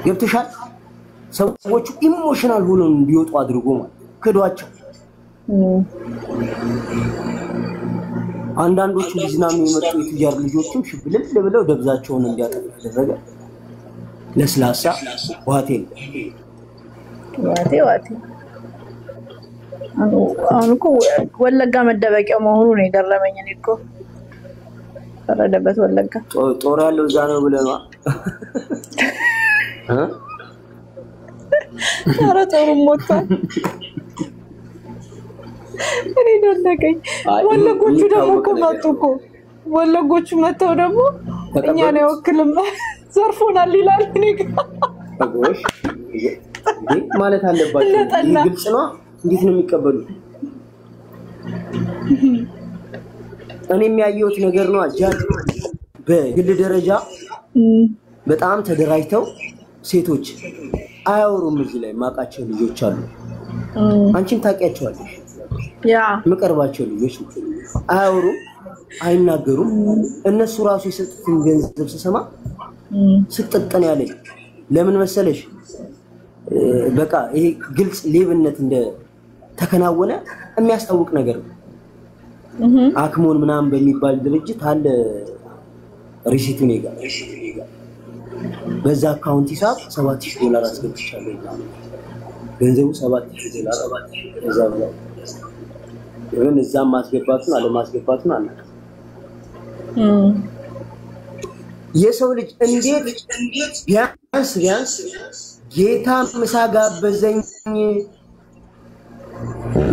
ገብተሻል ሰዎቹ ኢሞሽናል ሆነው እንዲወጡ አድርጎ ማለት ከዷቸው አንዳንዶቹ ሊዝናኑ የመጡ የትጃር ልጆችም ሽብልል ብለው ደብዛቸውን እንዲያጠፉ ተደረገ ለስላሳ ዋቴ አንኮ ወለጋ መደበቂያ መሆኑ ነው የገረመኝ እኮ ፈረደበት ወለጋ ጦር ያለው እዛ ነው ብለና ኧረ ጦሩ ሞቷል እኔ ደነቀኝ ወለጎቹ ደግሞ ከመጡኮ ወለጎቹ መተው ደግሞ እኛ ነው ወክልም ዘርፎናል ይላል እኔ አጎሽ ማለት አለባቸው ግልጽ ነው እንዴት ነው የሚቀበሉት እኔ የሚያየውት ነገር ነው አጃል በግል ደረጃ በጣም ተደራጅተው ሴቶች አያወሩም እዚህ ላይ ማቃቸው ልጆች አሉ አንቺም ታውቂያቸዋለሽ ያ መቀርባቸው ልጆች አያወሩም አይናገሩም እነሱ ራሱ የሰጡትን ገንዘብ ሲሰማ ስጥጥን ያለኝ ለምን መሰለሽ በቃ ይሄ ግልጽ ሌብነት እንደ ተከናወነ የሚያስታውቅ ነገር ነው አክሞን ምናምን በሚባል ድርጅት አለ ሪሲት ኔጋ በዛ አካውንት ሂሳብ $7000 አስገብቻለሁ ይላል ገንዘቡ $7000 እዛው ነው ግን እዛም ማስገባቱን አለማስገባቱን አለ የሰው ልጅ እንዴት ቢያንስ ጌታ ምሳ ጋበዘኝ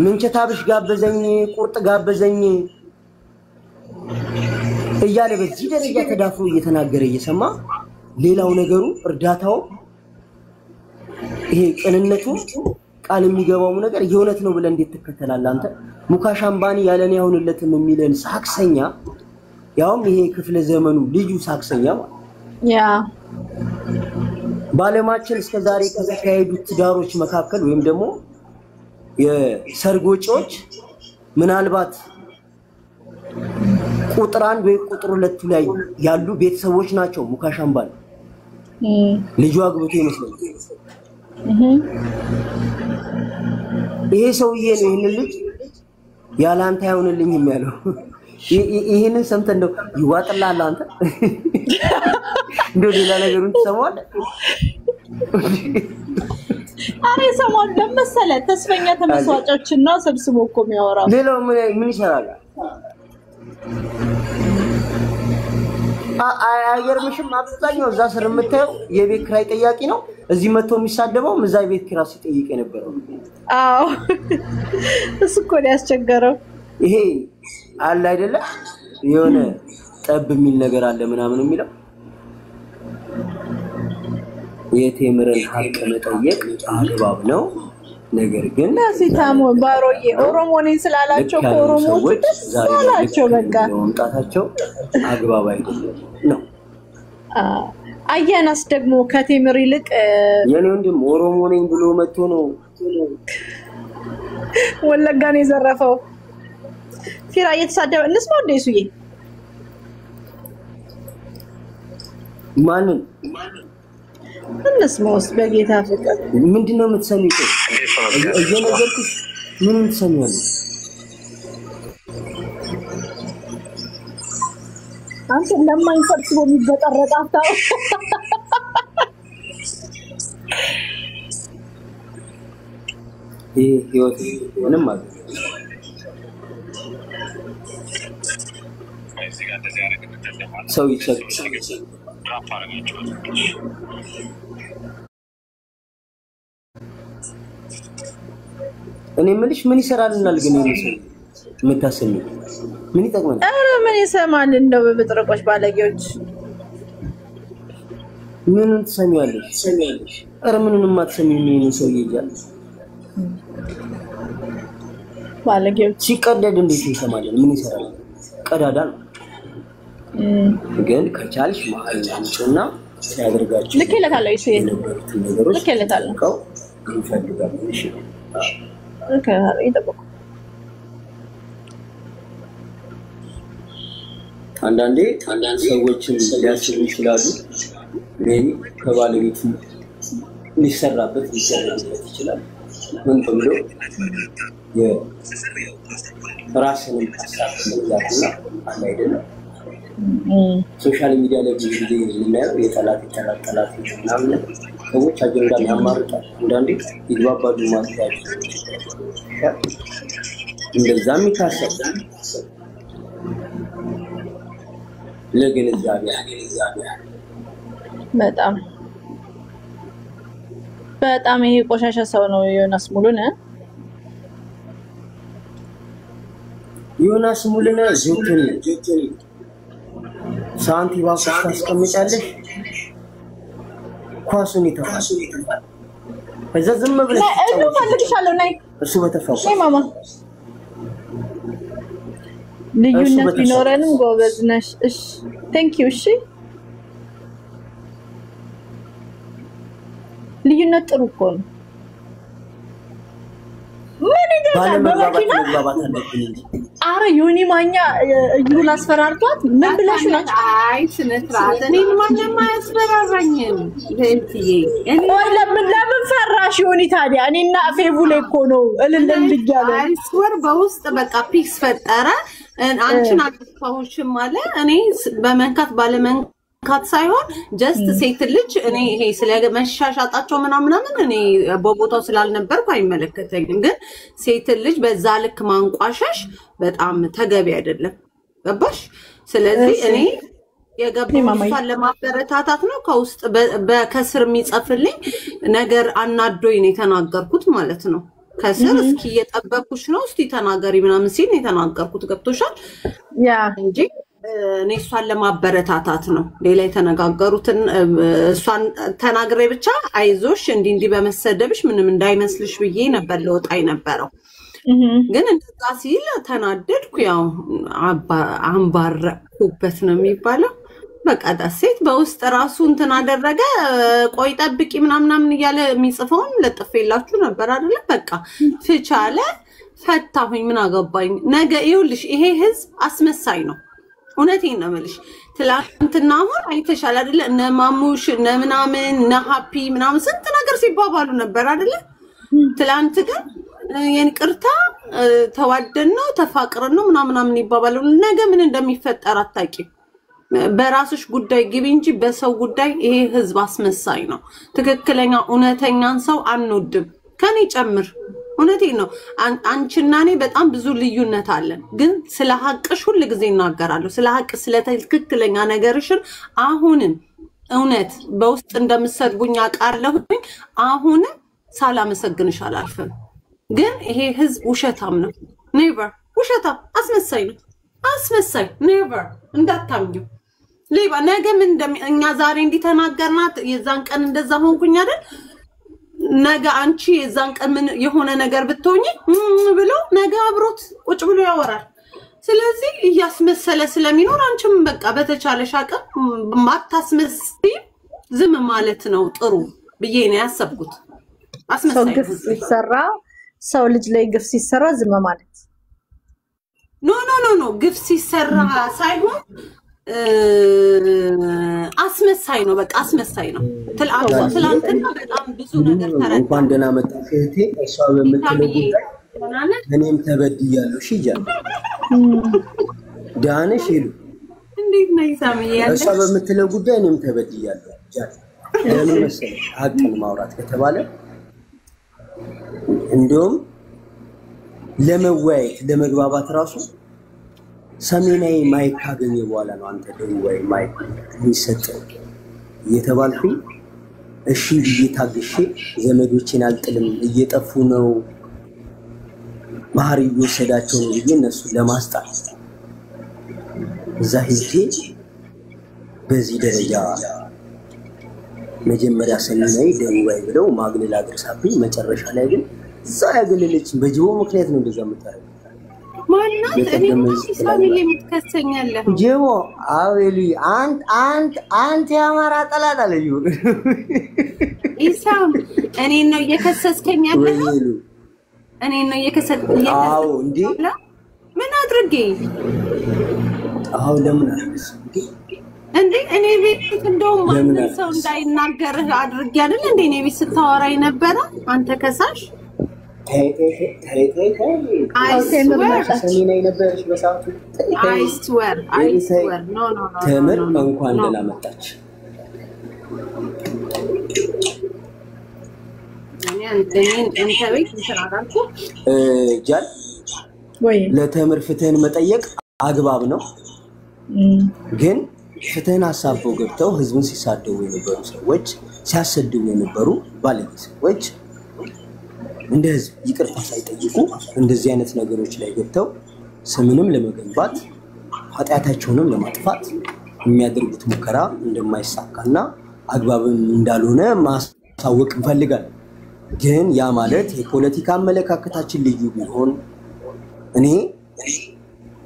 ምንቸታብሽ ጋበዘኝ ቁርጥ ጋበዘኝ እያለ በዚህ ደረጃ ተዳፍሮ እየተናገረ እየሰማ ሌላው ነገሩ እርዳታው ይሄ ቅንነቱ ቃል የሚገባው ነገር የእውነት ነው ብለ እንዴት ተከተላል አንተ ሙካሻምባኒ ያለኔ ያሁንለትም የሚለን ሳክሰኛ ያውም ይሄ ክፍለ ዘመኑ ልዩ ሳክሰኛ ያ ባለማችን እስከ ዛሬ ከተካሄዱት ትዳሮች መካከል ወይም ደግሞ የሰርጎጮች ምናልባት ቁጥር 1 ወይ ቁጥር 2 ላይ ያሉ ቤተሰቦች ናቸው ሙካሻምባኒ ልጅ አግብቶ ይመስላል ይሄ ሰውዬ ነው ይሄን ልጅ ያላንተ ያውንልኝም ያለው ይሄንን ሰምተን ነው ይዋጥላል አንተ እንደው ሌላ ነገሩን ተሰማለ አሬ ሰሞን ለምሳሌ ተስፈኛ ተመስዋጮችና ሰብስቦ እኮ የሚያወራው ሌላው ምን ይሰራል አይገርምሽም አብዛኛው እዛ ስር የምታየው የቤት ኪራይ ጠያቂ ነው እዚህ መጥቶ የሚሳደበው እዛ ቤት ኪራይ ሲጠይቅ የነበረው አዎ እሱ እኮ ያስቸገረው ይሄ አለ አይደለ የሆነ ጠብ የሚል ነገር አለ ምናምን የሚለው የቴምረን ሀቅ መጠየቅ አግባብ ነው ነገር ግን ለሲታሞ ባሮዬ ኦሮሞኔ ስላላቸው ኦሮሞዎች ስላላቸው በቃ ወጣታቸው አግባብ አይደለም ነው አያናስ ደግሞ ከቴምር ይልቅ የኔ ወንድም ኦሮሞ ነኝ ብሎ መጥቶ ነው ወለጋን የዘረፈው ፊራ እየተሳደበ እንስማው እንደሱዬ ማንን እንስማውስ በጌታ ፍቅር ምንድነው የምትሰሚው እየነገርኩሽ ምን ትሰሚያለሽ አንተ ለማይፈርስ በሚበጠረጣታ ይሄ ህይወት ምንም ማለት ሰው ይቸገራል እኔ ምልሽ ምን ይሰራልናል ግን ይመስል መታሰሚ ምን ይጠቅመናል አረ ምን ይሰማል እንደው በጥርቆች ባለጌዎች ምን ትሰሚያለሽ አረ ምንንም ማትሰሚ ምን ሰው ይያል ባለጌዎች ሲቀደድ እንዴት ይሰማል ምን ይሰራል ቀዳዳ ነው ግን ከቻልሽ ማህል አንቺና ሲያደርጋችሁ ልከለታለሁ እሺ ልከለታለሁ ይፈልጋል እሺ ይጠብቁ አንዳንዴ ሰዎችን ሊያስቡ ይችላሉ ግን ከባለቤቱ ሊሰራበት ሊሰራበት ይችላል ምን ተብሎ የራስንም ሀሳብ መግዛትና አለ አይደለም ሶሻል ሚዲያ ላይ ብዙ ጊዜ የምናየው የጠላት ምናምን ሰዎች አጀንዳ ያማርጣል አንዳንዴ ይግባባሉ ማለት ያለው እንደዛም ይታሰብ ለግንዛቤ በጣም ይሄ ቆሻሻ ሰው ነው ዮናስ ሙሉነህ ጆክኒ ሳንቲባ ታስቀምጫለሽ ኳሱን ይተፋል ከዛ ዝም ብለሽ እኔ ፈልግሻለሁ ናይ እሱ በተፋው ማማ ልዩነት ቢኖረንም ጎበዝ ነሽ እሺ ቴንክ ዩ እሺ ልዩነት ጥሩ እኮ ነው ምን ይደረጋል በመኪና አረ ዮኒ ማኛ እዩን አስፈራርቷት ምን ብለሽ ነው አይ ስነስርዓት እኔን ማንም አያስፈራራኝም ለእንትዬ እኔ ለምን ፈራሽ ዮኒ ታዲያ እኔና ፌቡ ላይ እኮ ነው እልልም ልጅያለ አይስወር በውስጥ በቃ ፒክስ ፈጠረ አንቺን አጥፋውሽም ማለ እኔ በመንካት ባለመንካት ሳይሆን ጀስት ሴት ልጅ እኔ ይሄ ስለመሻሻጣቸው ምናምን እኔ በቦታው ስላልነበርኩ አይመለከተኝም ግን ሴት ልጅ በዛ ልክ ማንቋሸሽ በጣም ተገቢ አይደለም ገባሽ ስለዚህ እኔ የገባው ለማበረታታት ነው ከውስጥ በከስር የሚጽፍልኝ ነገር አናዶኝ ነው የተናገርኩት ማለት ነው ከስር እስኪ እየጠበቁሽ ነው እስቲ ተናገሪ ምናምን ሲል የተናገርኩት ገብቶሻል ያ እንጂ እኔ እሷን ለማበረታታት ነው ሌላ የተነጋገሩትን እሷን ተናግሬ ብቻ አይዞሽ እንዲ በመሰደብሽ ምንም እንዳይመስልሽ ብዬ ነበር ለወጣይ ነበረው ግን እንደዛ ሲል ተናደድኩ ያው አንባረኩበት ነው የሚባለው በቃ ዳሴት በውስጥ ራሱ እንትን አደረገ ቆይ ጠብቂ ምናምን እያለ የሚጽፈውን ለጥፌላችሁ ነበር አይደለ በቃ ፍቻለ ፈታሁኝ ምን አገባኝ ነገ ይውልሽ ይሄ ህዝብ አስመሳይ ነው እውነቴን ነው የምልሽ ትላንትና አሁን አይተሻል አይደለ እነ ማሙሽ እነ ምናምን እነ ሃፒ ምናምን ስንት ነገር ሲባባሉ ነበር አይደለ ትላንት ግን የንቅርታ ተዋደን ነው ተፋቅረን ነው ምናምን ይባባሉ ነገ ምን እንደሚፈጠር አታውቂም በራስሽ ጉዳይ ግቢ እንጂ በሰው ጉዳይ ይሄ ህዝብ አስመሳይ ነው ትክክለኛ እውነተኛን ሰው አንወድም ከኔ ጨምር እውነቴን ነው አንቺና እኔ በጣም ብዙ ልዩነት አለን ግን ስለ ሀቅሽ ሁሉ ጊዜ እናገራለሁ ስለ ሀቅ ስለ ትክክለኛ ነገርሽን አሁንም እውነት በውስጥ እንደምሰድቡኝ አቃለሁኝ አሁንም ሳላመሰግንሽ አላልፍም ግን ይሄ ህዝብ ውሸታም ነው ኔቨር ውሸታም አስመሳይ ነው አስመሳይ ኔቨር እንዳታምኙ ሌባ ነገ ምን እኛ ዛሬ እንዲተናገርናት የዛን ቀን እንደዛ ሆንኩኝ አይደል ነገ አንቺ የዛን ቀን ምን የሆነ ነገር ብትሆኚ ብሎ ነገ አብሮት ቁጭ ብሎ ያወራል ስለዚህ እያስመሰለ ስለሚኖር አንቺም በቃ በተቻለሽ አቅም ማታስመስይ ዝም ማለት ነው ጥሩ ብዬ ነው ያሰብኩት አስመሳይ ግፍ ሲሰራ ሰው ልጅ ላይ ግፍ ሲሰራ ዝም ማለት ኖ ግፍ ሲሰራ ሳይሆን አስመሳይ ነው በቃ አስመሳይ ነው ትላንትና በጣም ብዙ ነገር ተረዳ እንኳን ደህና መጣሽ እህቴ እሷ በመተለው ጉዳይ እኔም ተበድያለሁ እሺ ጃን ዳንሽ ይሉ እንዴት ነው ይሳምያለሽ እሷ በመተለው ጉዳይ እኔም ተበድያለሁ ጃን ለምን መሰለሽ ሀቅን ማውራት ከተባለ እንደውም ለመወያየት ለመግባባት ራሱ ሰሜናዊ ማይክ ካገኘ በኋላ ነው አንተ ደውይ ማይክ የሚሰጠው እየተባልኩኝ እሺ ብዬ ታግሼ ዘመዶቼን አልጥልም እየጠፉ ነው ባህር እየወሰዳቸው ነው ብዬ እነሱ ለማስጣት እዛ ሄጄ በዚህ ደረጃ መጀመሪያ ሰሜናዊ ደውይ ብለው ማግለል አድርሳብኝ መጨረሻ ላይ ግን እዛ ያገለለችኝ በጅቦ ምክንያት ነው እንደዛ የምታረገው ማናት እኔ ሳሚል የምትከሰኛለህ ጀሞ አውሊ አንተ ያማራ ጠላት አለኝ ኢሳም እኔ ነው እየከሰስከኝ ያለው እኔ ነው እየከሰስከኝ አው እንዴ ምን አድርጌ አው ለምን አልከስ እንዴ እንዴ እኔ ቤት እንደውም ማንም ሰው እንዳይናገርህ አድርጌ አይደል እንዴ እኔ ቤት ስታወራኝ ነበረ አንተ ከሳሽ I swear no ተምር እንኳን ደህና መጣች እንተ ቤት እንሰራራኩ ጃል ወይ ለተምር ፍትህን መጠየቅ አግባብ ነው ግን ፍትህን አሳበው ገብተው ህዝብን ሲሳደው የነበሩ ሰዎች ሲያሰድው የነበሩ ባለቤቶች እንደዚህ ይቅርታ ሳይጠይቁ እንደዚህ አይነት ነገሮች ላይ ገብተው ስምንም ለመገንባት ኃጢያታቸውንም ለማጥፋት የሚያደርጉት ሙከራ እንደማይሳካና አግባብም እንዳልሆነ ማሳወቅ እንፈልጋለን ግን ያ ማለት የፖለቲካ አመለካከታችን ልዩ ቢሆን እኔ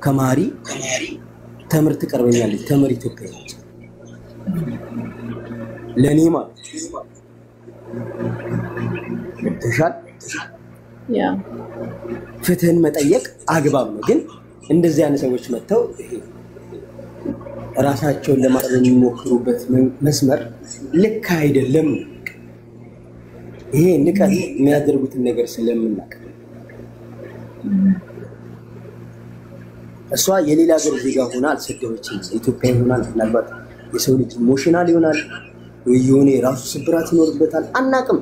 ከማሪ ተምር ትቀርበኛለች ተምር ኢትዮጵያ ነች ለኔ ማለት ተሻል ያ ፍትህን መጠየቅ አግባብ ነው ግን እንደዚህ አይነት ሰዎች መተው ራሳቸውን ለማቅረብ የሚሞክሩበት መስመር ልክ አይደለም ይሄ ንቀት የሚያደርጉት ነገር ስለምናቀ እሷ የሌላ ሀገር ዜጋ ሆና አልሰደበችም ኢትዮጵያ ሆና ምናልባት የሰው ልጅ ኢሞሽናል ይሆናል ወይ የሆነ ራሱ ስብራት ይኖርበታል አናቅም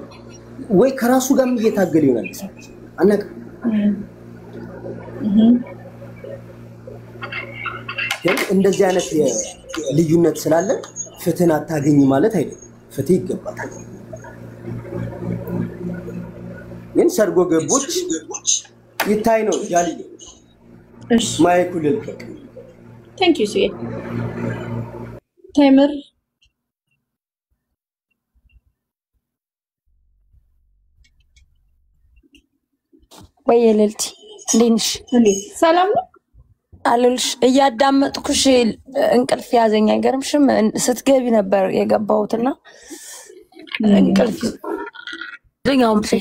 ወይ ከራሱ ጋር እየታገለ ይሆናል አናቅም እንደዚህ አይነት ልዩነት ስላለ ፍትህን አታገኝ ማለት አይደለም ፍትህ ይገባታል ግን ሰርጎ ገቦች ይታይ ነው ያልኝ እሺ ማይኩል ልቀቅ Thank you ሲ ተምር ወይልልቲ እንዴንሽ ሰላም ነው አለልሽ እያዳመጥኩሽ እንቅልፍ ያዘኝ አይገርምሽም ስትገቢ ነበር የገባሁትና እንቅልፍ ደኛው ምሴ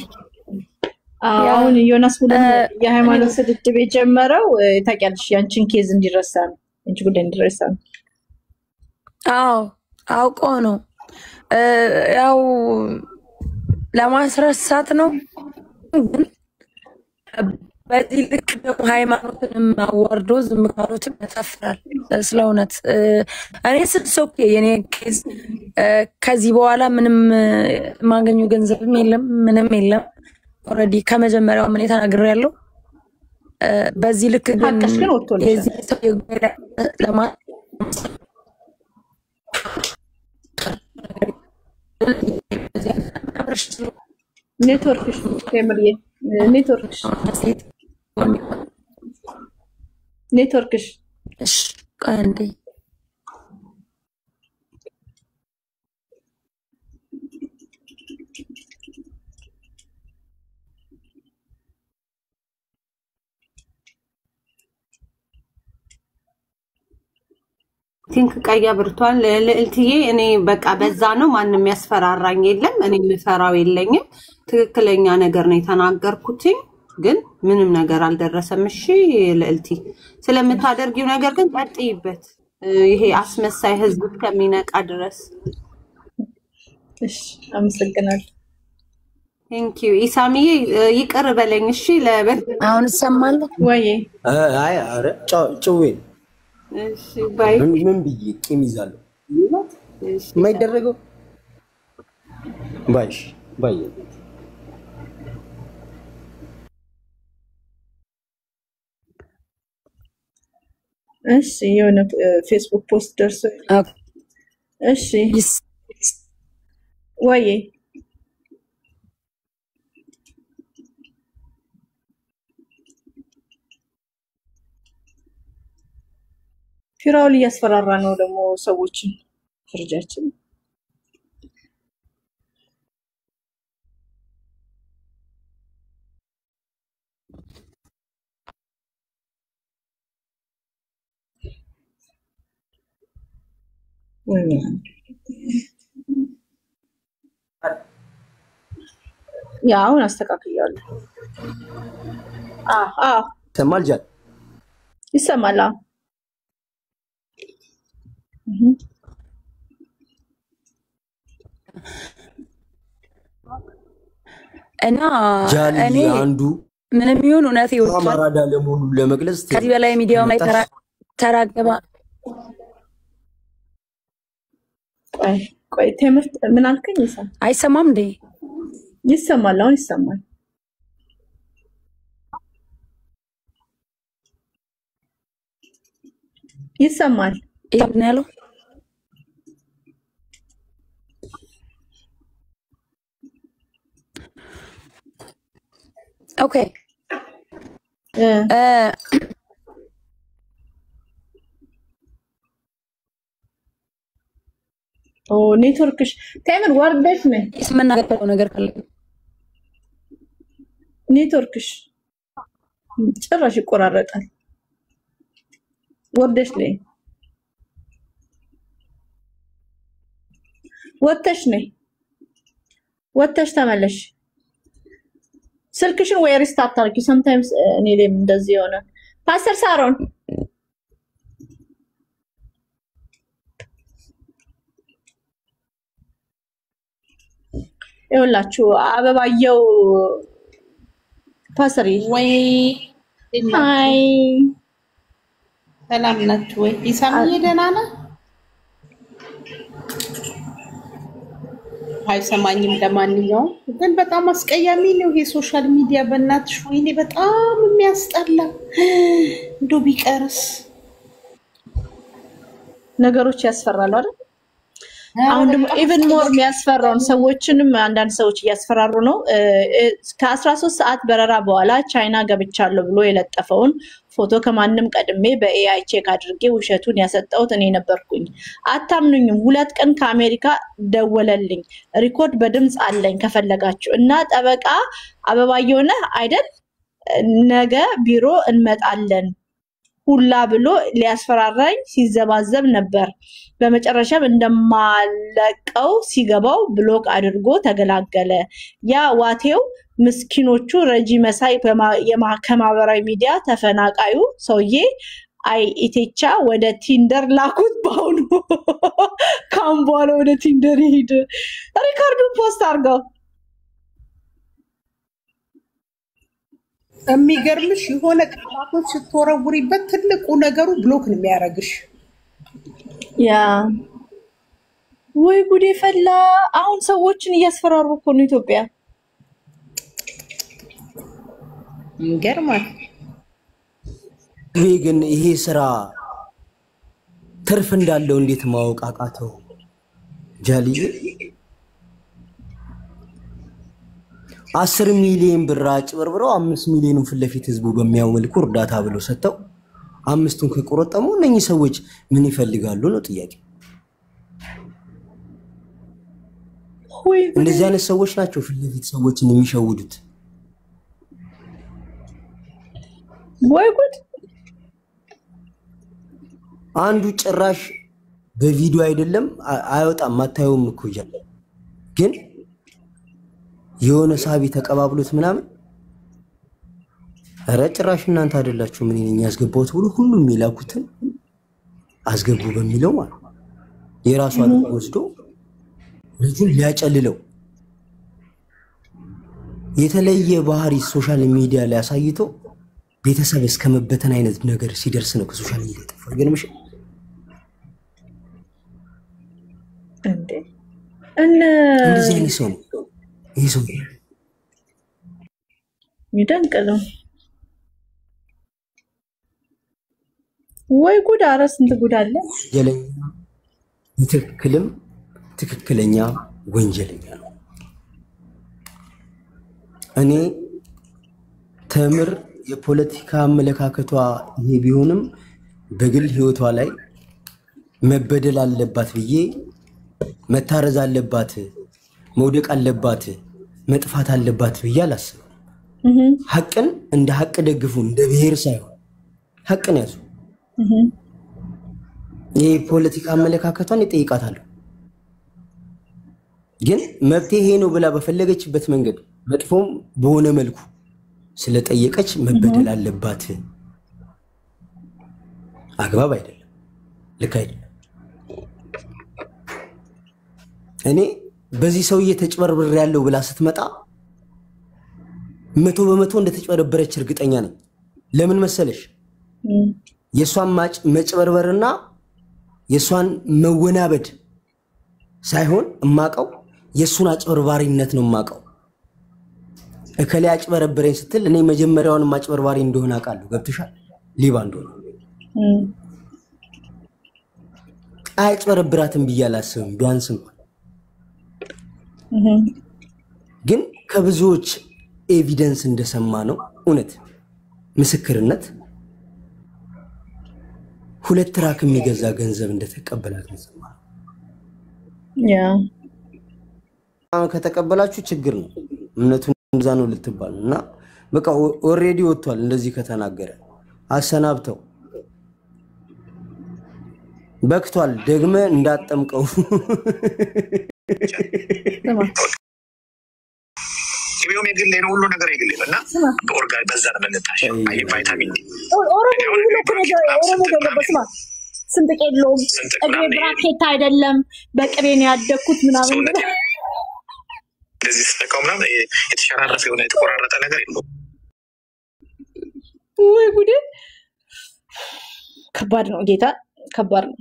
አሁን ዮናስ ሁሉም የሃይማኖት ስድድብ የጀመረው ታውቂያለሽ ያንቺን ኬዝ እንዲረሳ ነው እንጂ ጉዳይ እንዲረሳ ነው አዎ አውቆ ነው ያው ለማስረሳት ነው በዚህ ልክ ደግሞ ሃይማኖትን ማወርዶ ዝም ካሉትም ያሳፍራል ስለውነት እኔ ስልሶኬ የኔ ኬዝ ከዚህ በኋላ ምንም ማገኙ ገንዘብም የለም ምንም የለም ኦሬዲ ከመጀመሪያው ምን ተናግሬያለሁ በዚህ ልክ ግን የዚህ ሰው የጎላ ለማ ኔትወርክሽ ተምርዬ ኔትወርክሽ እሺ ቀንዴ ቲንክ ቀያ ብርቷል ለልልትዬ እኔ በቃ በዛ ነው ማንንም ያስፈራራኝ የለም እኔ ምፈራው የለኝም ትክክለኛ ነገር ነው የተናገርኩት ግን ምንም ነገር አልደረሰም እሺ ለልልቲ ስለምታደርጊው ነገር ግን ቀጥይበት ይሄ አስመሳይ ህዝብ ከሚነቃ ድረስ እሺ አመሰግናለሁ ቴንክ ዩ ኢሳሚዬ ይቅር በለኝ እሺ ለበል አሁን ሰማለ ወይ አይ አረ ጭዌ እሺ ባይ ምን ብዬ ቂም ይዛለሁ የማይደረገው ባይሽ ባይ እሺ የሆነ ፌስቡክ ፖስት ደርሶ እሺ ወይ ፊራውል እያስፈራራ ነው ደግሞ ሰዎችን ፍርጃችን ያው አስተካክያለሁ ሰማል ጃል ይሰማል እና እኔ አንዱ ምንም ይሁን እውነት ይወጣል አማራዳ ለመሆኑ ለመግለጽ ከዚህ በላይ ሚዲያው ላይ ተራገባ ቆይ ትምህርት ምን አልከኝ? አይሰማም እንዴ? ይሰማል። አሁን ይሰማል። ይሰማል ያለው ኦኬ ኔትወርክሽ ታይመን ወርደሽ ነኝ የምናገረው ነገር ካለ ኔትወርክሽ ጭራሽ ይቆራረጣል። ወርደሽ ነኝ ወጥተሽ ተመለሽ። ስልክሽን ወይ ሪስታርት አድርጊ። sometimes እኔ ለም እንደዚህ ሆነ። ፓስተር ሳሮን ይኸውላችሁ አበባየው ፓስተር ወይ ሃይ ሰላም ናችሁ ወይ? ይሳምዬ ደህና ነህ? አይሰማኝም። ለማንኛውም ግን በጣም አስቀያሚ ነው ይሄ ሶሻል ሚዲያ በእናትሽ። ወይኔ በጣም የሚያስጠላ እንደው ቢቀርስ ነገሮች ያስፈራሉ አይደል? አሁን ደግሞ ኢቭን ሞር የሚያስፈራውን ሰዎችንም አንዳንድ ሰዎች እያስፈራሩ ነው። ከ13 ሰዓት በረራ በኋላ ቻይና ገብቻለሁ ብሎ የለጠፈውን ፎቶ ከማንም ቀድሜ በኤአይ ቼክ አድርጌ ውሸቱን ያሰጣሁት እኔ ነበርኩኝ። አታምኑኝም። 2 ቀን ከአሜሪካ ደወለልኝ። ሪኮርድ በድምጽ አለኝ ከፈለጋችሁ። እና ጠበቃ አበባየሁ ነህ አይደል? ነገ ቢሮ እንመጣለን ሁላ ብሎ ሊያስፈራራኝ ሲዘባዘብ ነበር። በመጨረሻም እንደማለቀው ሲገባው ብሎክ አድርጎ ተገላገለ። ያ ዋቴው ምስኪኖቹ ረጂ መሳይ ከማህበራዊ ሚዲያ ተፈናቃዩ ሰውዬ አይ ኢቴቻ ወደ ቲንደር ላኩት። ባሁን ካም በኋላ ወደ ቲንደር ሄደ። ሪካርዱን ፖስት አድርገው። የሚገርምሽ የሆነ ቃላቶች ስትወረውሪበት ትልቁ ነገሩ ብሎክ ነው የሚያደርግሽ። ያ ወይ ጉዴ ፈላ። አሁን ሰዎችን እያስፈራሩ እኮ ነው ኢትዮጵያ። ይገርማል። ግን ይሄ ስራ ትርፍ እንዳለው እንዴት ማወቅ አቃተው? ጃልዬ 10 ሚሊዮን ብር አጭበርብረው 5 ሚሊዮን ፊት ለፊት ህዝቡ በሚያው መልኩ እርዳታ ብሎ ሰጠው። 5ቱን ከቆረጠሙ እነኚህ ሰዎች ምን ይፈልጋሉ ነው ጥያቄ። እንደዚህ አይነት ሰዎች ናቸው ፊት ለፊት ሰዎችን የሚሸውዱት። ወይ ጉድ! አንዱ ጭራሽ በቪዲዮ አይደለም አይወጣም ማታየውም እኮ ይላል። ግን የሆነ ሳቢ ተቀባብሎት ምናምን ኧረ ጭራሽ እናንተ አይደላችሁ ምን ነኝ ያስገባውት ብሎ ሁሉም ይላኩትን አስገቡ በሚለው ማለት የራሱ አድርጎ ወስዶ ልጁን ሊያጨልለው የተለየ ባህሪ ሶሻል ሚዲያ ላይ አሳይቶ ቤተሰብ እስከመበተን አይነት ነገር ሲደርስ ነው ከሶሻል ሚዲያ ጠፋ። ይገርምሽ እንዴ እንደዚህ አይነት ሰው ነው ይሄ ሰው ይደንቅ ነው። ወይ ጉድ! ኧረ ስንት ጉድ አለ። ትክክለኛ ወንጀለኛ ነው። እኔ ተምር የፖለቲካ አመለካከቷ ይሄ ቢሆንም በግል ህይወቷ ላይ መበደል አለባት ብዬ መታረዝ አለባት መውደቅ አለባት መጥፋት አለባት ብዬ አላስብም። ሐቅን እንደ ሐቅ ደግፉ እንደ ብሔር ሳይሆን ሐቅን ያዙ። ይሄ ፖለቲካ አመለካከቷን ይጠይቃታል። ግን መብቴ ይሄ ነው ብላ በፈለገችበት መንገድ መጥፎም በሆነ መልኩ ስለጠየቀች መበደል አለባት። አግባብ አይደለም፣ ልክ አይደለም። እኔ በዚህ ሰውዬ ተጭበርብር ያለው ብላ ስትመጣ 100% እንደተጭበረበረች እርግጠኛ ነኝ። ለምን መሰለሽ? የሷን መጭበርበርና የሷን መወናበድ ሳይሆን እማቀው የሱን አጭበርባሪነት ነው እማቀው። እከሌ አጭበረበረኝ ስትል እኔ መጀመሪያውን ማጭበርባሪ እንደሆነ አውቃለሁ። ገብተሻል? ሊባ እንደሆነ አጭበረብራትም ብዬ አላስብም ቢያንስ እንኳን ግን ከብዙዎች ኤቪደንስ እንደሰማ ነው እውነት ምስክርነት 2 ትራክ የሚገዛ ገንዘብ እንደተቀበላት ነው። ያ ከተቀበላችሁ ችግር ነው እምነቱን እንደዛ ነው ልትባል እና በቃ ኦሬዲ ወጥቷል። እንደዚህ ከተናገረ አሰናብተው በክቷል። ደግመ እንዳጠምቀው ሲቢዮም የግል ነው ሁሉ ነገር የግል ነውና በኦርጋን በዛ ነው መነታሽ አይ ቫይታሚን ዲ ስንጥቅ የለውም። እግሬ ብራኬት አይደለም በቅቤ ነው ያደኩት ምናምን እንደዚህ ስተካው ምናምን የተሸራረፈ የሆነ የተቆራረጠ ነገር የለውም። ወይ ጉዴ ከባድ ነው ጌታ ከባድ ነው።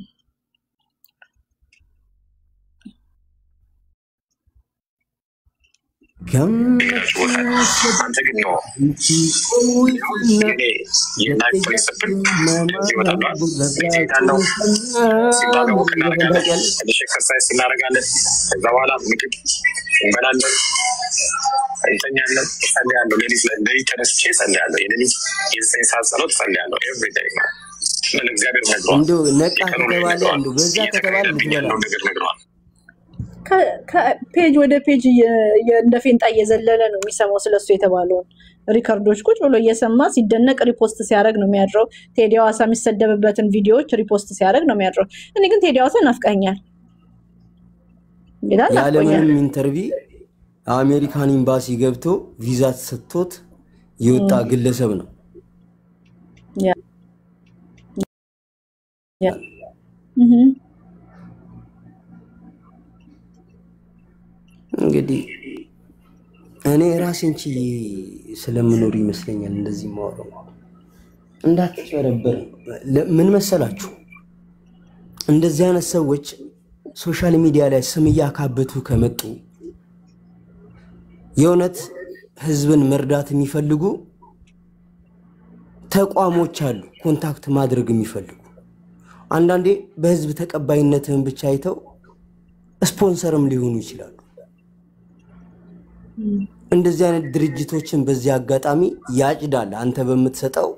አንተ ግን ነው የላይፍ ፕሪንሲፕል ይወጣል ኤክሰርሳይዝ እናደርጋለን። ከዛ በኋላ ምግብ እንበላለን፣ እንተኛለን፣ ጸልያለሁ። ሌሊት ተነስቼ ጸልያለሁ። የሌሊት የ9 ሰዓት ጸሎት ጸልያለሁ ኤቭሪ ዴይ ነው። ምን እግዚአብሔር ነግሯል። እንደው ነቃ ከተባለ እንደው በዛ ከተባለ ነገር ነግሯል። ከፔጅ ወደ ፔጅ እንደ ፌንጣ እየዘለለ ነው የሚሰማው ስለሱ የተባለውን ሪከርዶች ቁጭ ብሎ እየሰማ ሲደነቅ ሪፖስት ሲያደርግ ነው የሚያድረው። ቴዲ ሐዋሳ የሚሰደብበትን ቪዲዮዎች ሪፖስት ሲያደርግ ነው የሚያድረው። እኔ ግን ቴዲ ሐዋሳ ናፍቀኛል ይላል። ያለምንም ኢንተርቪው አሜሪካን ኤምባሲ ገብቶ ቪዛ ተሰጥቶት የወጣ ግለሰብ ነው። ያ እንግዲህ እኔ ራሴን ቺ ስለምኖር ይመስለኛል እንደዚህ ማወራው። እንዳትጨረበር ምን መሰላችሁ? እንደዚህ አይነት ሰዎች ሶሻል ሚዲያ ላይ ስም ያካበቱ ከመጡ የእውነት ህዝብን መርዳት የሚፈልጉ ተቋሞች አሉ፣ ኮንታክት ማድረግ የሚፈልጉ አንዳንዴ በህዝብ ተቀባይነትን ብቻ አይተው ስፖንሰርም ሊሆኑ ይችላሉ። እንደዚህ አይነት ድርጅቶችን በዚህ አጋጣሚ ያጭዳል። አንተ በምትሰጠው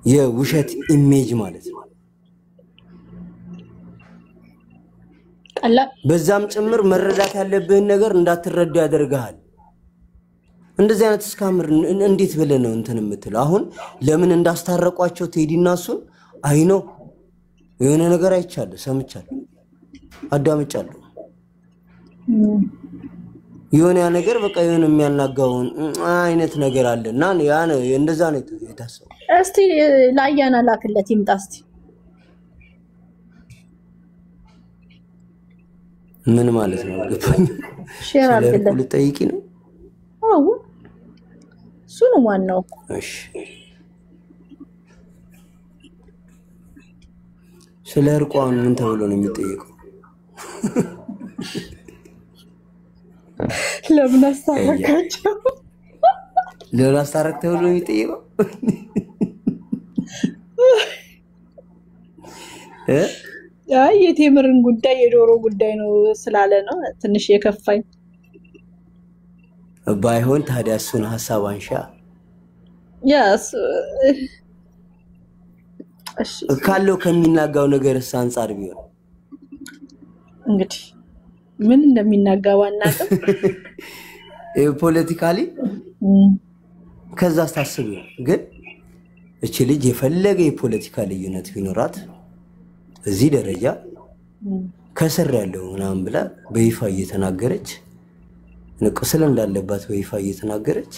የውሸት ኢሜጅ ማለት ነው። በዛም ጭምር መረዳት ያለብህን ነገር እንዳትረዳ ያደርጋል። እንደዚህ አይነት ስካምር እንዴት ብለህ ነው እንትን የምትለው? አሁን ለምን እንዳስታረቋቸው ቴዲና እሱን አይኖ የሆነ ነገር አይቻለሁ፣ ሰምቻለሁ፣ አዳምጫለሁ። የሆነ ያ ነገር በቃ የሆነ የሚያናጋውን አይነት ነገር አለና ያ ነው እንደዛ ነው የታሰበው። እስቲ ላያና ላክለት ይምጣ እስቲ። ምን ማለት ነው ገባኝ። ሼር አድርግለት ልጠይቂ ነው? አዎ እሱ ነው ዋናው። እሺ ስለ እርቋን ምን ተብሎ ነው የሚጠየቀው? ለምን አስታረቃቸው? ለምን አስታረቅ ተብሎ ነው የሚጠየቀው? አይ የቴምርን ጉዳይ የዶሮ ጉዳይ ነው ስላለ ነው ትንሽ የከፋኝ። ባይሆን ታዲያ እሱን ሐሳብ አንሻ። ያስ ካለው ከሚናጋው ነገር አንፃር ቢሆን እንግዲህ ምን እንደሚናጋው አናውቅም። ፖለቲካሊ ከዛ አስተሳሰብ ግን እቺ ልጅ የፈለገ የፖለቲካ ልዩነት ቢኖራት እዚህ ደረጃ ከስር ያለው ምናምን ብላ በይፋ እየተናገረች ንቁስል እንዳለባት በይፋ እየተናገረች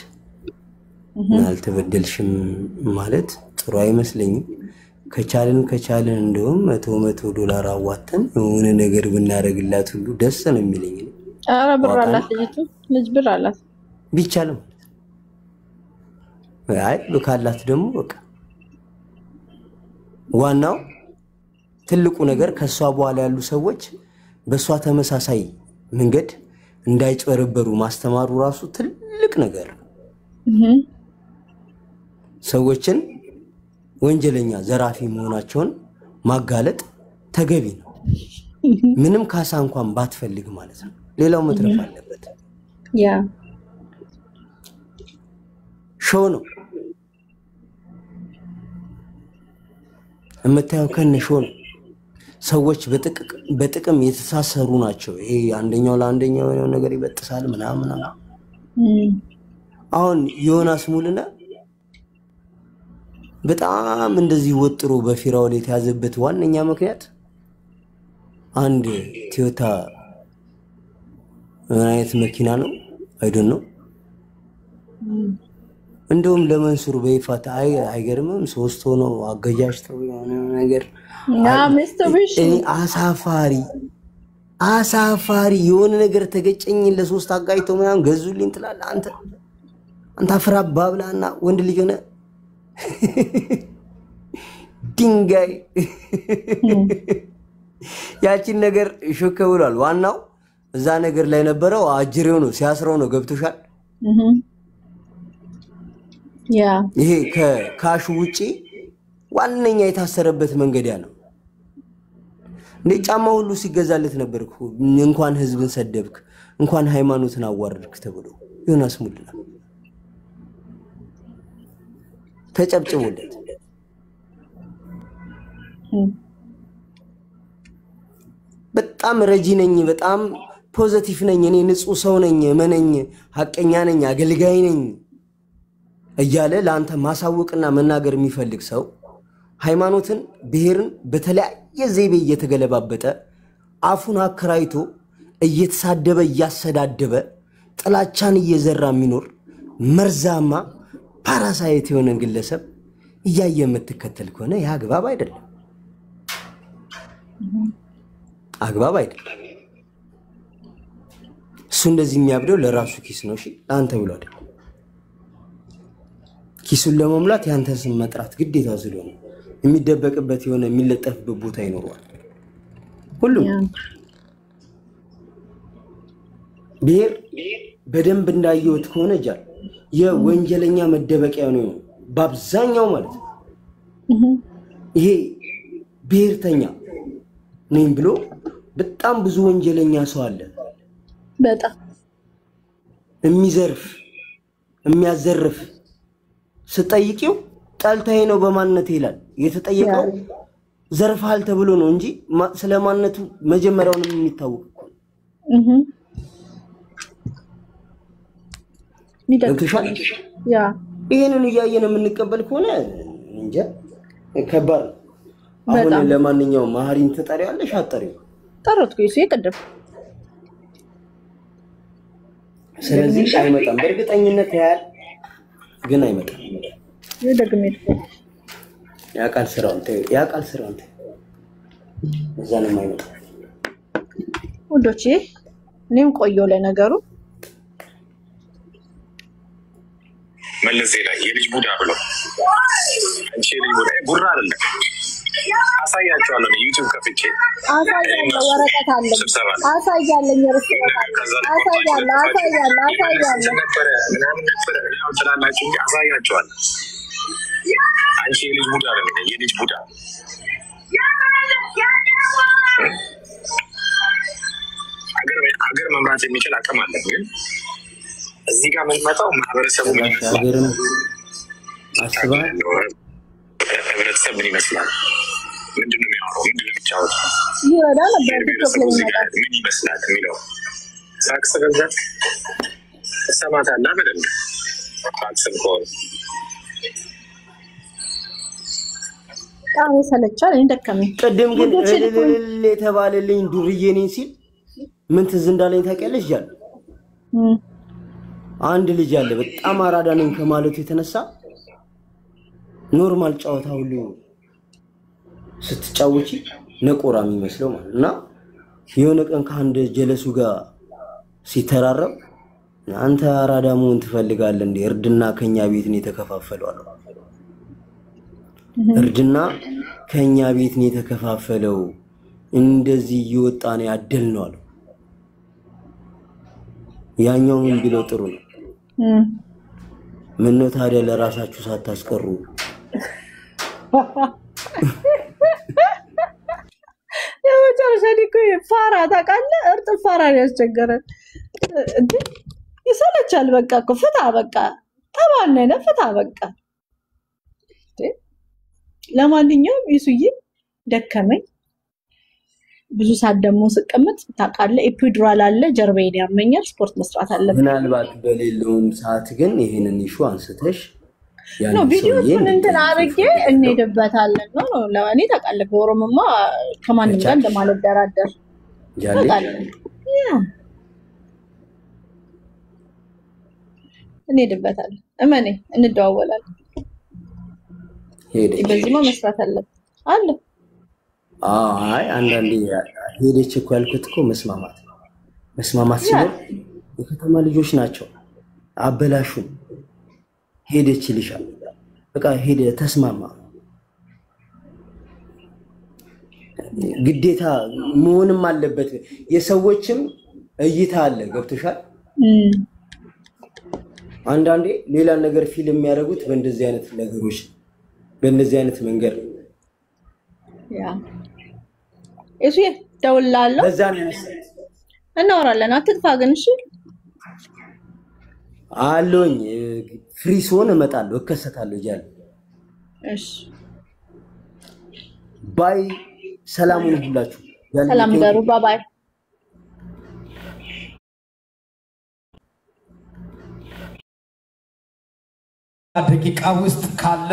አልተበደልሽም ማለት ጥሩ አይመስለኝም። ከቻልን እንደውም $100 አዋተን የሆነ ነገር ብናደርግላት ሁሉ ደስ ነው የሚለኝ። ኧረ ብር አላት ልጅ ብር አላት ቢቻልም አይ ካላት ደግሞ በቃ ዋናው ትልቁ ነገር ከሷ በኋላ ያሉ ሰዎች በሷ ተመሳሳይ መንገድ እንዳይጨበረበሩ ማስተማሩ ራሱ ትልቅ ነገር ሰዎችን ወንጀለኛ ዘራፊ መሆናቸውን ማጋለጥ ተገቢ ነው። ምንም ካሳ እንኳን ባትፈልግ ማለት ነው። ሌላው መትረፍ አለበት። ያ ሾው ነው እምታየው ከነ ሾው ነው። ሰዎች በጥቅም የተሳሰሩ ናቸው። ይሄ አንደኛው ለአንደኛው የሆነ ነገር ይበጥሳል ምናምን አሁን ዮናስ ሙሉና በጣም እንደዚህ ወጥሮ በፊራውል የተያዘበት ዋነኛ ምክንያት አንድ ቶዮታ አይነት መኪና ነው አይደል ነው እንደውም ለመንሱር በይፋት አይገርምም 3 ሆኖ አገጃጅተው የሆነ ነገር አሳፋሪ የሆነ ነገር ተገጨኝ ለ3 አጋይተው ምናምን ገዙልኝ ትላለህ አንተ አፍራ ባብላና ወንድ ልጅ ሆነ ድንጋይ ያቺን ነገር ሾከ ብሏል። ዋናው እዛ ነገር ላይ ነበረው አጅሬው ነው ሲያስረው ነው ገብቶሻል። ያ ይሄ ከካሹ ውጪ ዋነኛ የታሰረበት መንገድ ያ ነው። ጫማ ሁሉ ሲገዛለት ነበርኩ እንኳን ህዝብን ሰደብክ እንኳን ሃይማኖትን አዋርድክ ተብሎ ዮናስ ሙሉና ተጨብጭቦለት በጣም ረጂ ነኝ በጣም ፖዚቲቭ ነኝ እኔ ንጹህ ሰው ነኝ መነኝ ሐቀኛ ነኝ አገልጋይ ነኝ እያለ ላንተ ማሳወቅና መናገር የሚፈልግ ሰው ሃይማኖትን ብሔርን በተለያየ ዘይቤ እየተገለባበጠ አፉን አከራይቶ እየተሳደበ ያሰዳደበ ጥላቻን እየዘራ የሚኖር መርዛማ ፓራሳይት የሆነ ግለሰብ እያየ የምትከተል ከሆነ ያ አግባብ አይደለም። አግባብ አይደለም። እሱ እንደዚህ የሚያብደው ለራሱ ኪስ ነው። እሺ አንተ ብሎ አይደል ኪሱን ለመሙላት ያንተ ስም መጥራት ግዴታ ስለሆነ የሚደበቅበት የሆነ የሚለጠፍበት ቦታ ይኖርዋል። ሁሉም ብሔር በደንብ እንዳየውት ከሆነ ጃል የወንጀለኛ መደበቂያ ነው በአብዛኛው ማለት ነው። ይሄ ብሔርተኛ ነኝ ብሎ በጣም ብዙ ወንጀለኛ ሰው አለ። በጣም የሚዘርፍ የሚያዘርፍ ስጠይቂው ጣልታይ ነው በማንነት ይላል። የተጠየቀው ዘርፋል ተብሎ ነው እንጂ ስለማንነቱ መጀመሪያውንም የሚታወቅ ያ ይሄንን እያየን የምንቀበል ከሆነ እንጃ ከባድ ነው። አሁን ለማንኛውም ማህሪን ተጠሪያለሽ አጠሪው ጠረጥኩ ይሄ ቀደም ስለዚህ አይመጣም በእርግጠኝነት ያያል ግን አይመጣም። ይደግሜት ያቃል ስራውን እዛ ነው የማይመጣው። ወዶቼ እኔም ቆየው ለነገሩ መለስ ዜናዊ የልጅ ቡዳ ብሎ አንቺ የልጅ ቡዳ ጉራ አይደለም። አሳያቸዋለሁ ዩቲዩብ ከፍቼ አሳያለሁ ወረቀት አለ አሳያለኝ አሳያቸዋለሁ። አንቺ የልጅ ቡዳ አይደለም የልጅ ቡዳ ሀገር መምራት የሚችል አቅም አለ። ግን እዚህ ጋር የምንመጣው ማህበረሰቡ ሀገርም አስባ ህብረተሰብ ምን ይመስላል? ምንድን ነው የሚያወራው? ምንድን ነው የሚጫወተው? ምን ይመስላል የሚለው ሳክስ በብዛት ሰማታና በደንብ ሳክስም ከሆነ ሰለቻል እንደከመኝ ቀደም ግን የተባለልኝ ዱርዬ ነኝ ሲል ምን ትዝ እንዳለኝ ታውቂያለሽ? ጃል አንድ ልጅ አለ በጣም አራዳ ነኝ ከማለቱ የተነሳ ኖርማል ጨዋታ ሁሉ ስትጫወቺ ነቆራ የሚመስለው ማለት እና የሆነ ቀን ከአንድ ጀለሱ ጋር ሲተራረብ አንተ አራዳ መሆን ትፈልጋለህ እንዴ? እርድና ከኛ ቤት ነው የተከፋፈለው አለው። እርድና ከኛ ቤት ነው የተከፋፈለው እንደዚህ እየወጣ ነው ያደል ነው አለው። ያኛው ምን ቢለው ጥሩ ነው? ምን ነው ታዲያ ለራሳችሁ ሳታስቀሩ የመጨረሻ ዲኮ ፋራ ታውቃለህ? እርጥ ፋራ ያስቸገረን እንዴ ይሰለቻል። በቃ እኮ ፍታ በቃ ተባነነ ፍታ በቃ። ለማንኛውም ይሱዬ ደከመኝ። ብዙ ሰዓት ደግሞ ስቀመጥ ታውቃለህ ኢፒዱራል አለ ጀርባዬን ያመኛል። ስፖርት መስራት አለብኝ። ምናልባት በሌለውም ሰዓት ግን ይሄንን ኢሹ አንስተሽ ነው ቪዲዮውን እንትን አድርጌ እንሄድበታለን ነው ለማኔ ታውቃለህ። በኦሮሞማ ከማንም ጋር እንደማልደራደር ታውቃለህ። እንሄድበታለን እመኔ እንደዋወላለን። ሄደች በዚህማ መስራት አለብን አለ። አይ አንዳንዴ ሄደች እኮ ያልኩት እኮ መስማማት ሲሆን የከተማ ልጆች ናቸው አበላሹን። ሄደች ይልሻል በቃ ሄደ ተስማማ። ግዴታ መሆንም አለበት። የሰዎችም እይታ አለ ገብቶሻል። አንዳንዴ ሌላ ነገር ፊልም የሚያደርጉት በእንደዚህ አይነት ነገሮች በእንደዚህ አይነት መንገድ ያ እሺ ደውላለሁ። በዛ ነው ያነሳት እናወራለን። አትጥፋ ግን እሺ አለኝ ፍሪ ሶን እመጣለሁ እከሰታለሁ ይላል። እሺ ባይ ሰላሙን ሁላችሁ ሰላም ደሩ ባይ ደቂቃ ውስጥ ካለ